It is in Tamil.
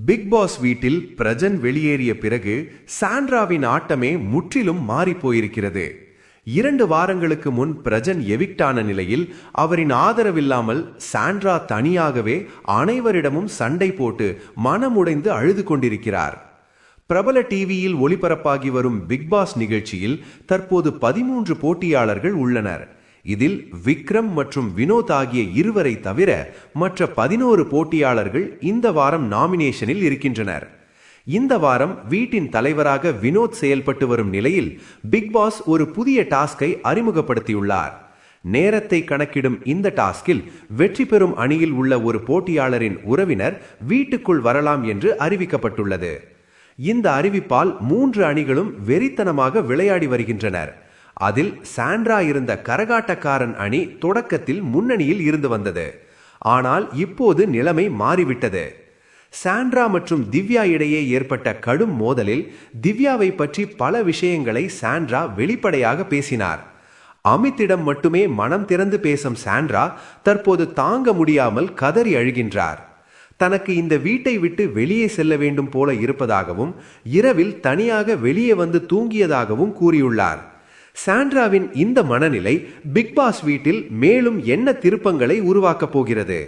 பிக் பாஸ் வீட்டில் பிரஜன் வெளியேறிய பிறகு சாண்ட்ராவின் ஆட்டமே முற்றிலும் மாறிப் போயிருக்கிறது. 2 வாரங்களுக்கு முன் பிரஜன் எவிக்டான நிலையில் அவரின் ஆதரவில்லாமல் சாண்ட்ரா தனியாகவே அனைவரிடமும் சண்டை போட்டு மனமுடைந்து அழுது கொண்டிருக்கிறார். பிரபல டிவியில் ஒளிபரப்பாகி வரும் பிக் பாஸ் நிகழ்ச்சியில் தற்போது 13 போட்டியாளர்கள் உள்ளனர். இதில் விக்ரம் மற்றும் வினோத் ஆகிய இருவரை தவிர மற்ற 11 போட்டியாளர்கள் இந்த வாரம் நாமினேஷனில் இருக்கின்றனர். இந்த வாரம் வீட்டின் தலைவராக வினோத் செயல்பட்டு வரும் நிலையில் பிக் பாஸ் ஒரு புதிய டாஸ்கை அறிமுகப்படுத்தியுள்ளார். நேரத்தை கணக்கிடும் இந்த டாஸ்கில் வெற்றி பெறும் அணியில் உள்ள ஒரு போட்டியாளரின் உறவினர் வீட்டுக்குள் வரலாம் என்று அறிவிக்கப்பட்டுள்ளது. இந்த அறிவிப்பால் 3 அணிகளும் வெறித்தனமாக விளையாடி வருகின்றனர். அதில் சாண்ட்ரா இருந்த கரகாட்டக்காரன் அணி தொடக்கத்தில் முன்னணியில் இருந்து வந்தது. ஆனால் இப்போது நிலைமை மாறிவிட்டது. சாண்ட்ரா மற்றும் திவ்யா இடையே ஏற்பட்ட கடும் மோதலில் திவ்யாவை பற்றி பல விஷயங்களை சாண்ட்ரா வெளிப்படையாக பேசினார். அமித்திடம் மட்டுமே மனம் திறந்து பேசும் சாண்ட்ரா தற்போது தாங்க முடியாமல் கதறி அழுகின்றார். தனக்கு இந்த வீட்டை விட்டு வெளியே செல்ல வேண்டும் போல இருப்பதாகவும் இரவில் தனியாக வெளியே வந்து தூங்கியதாகவும் கூறியுள்ளார். சாண்ட்ராவின் இந்த மனநிலை பிக் பாஸ் வீட்டில் மேலும் என்ன திருப்பங்களை உருவாக்கப் போகிறது?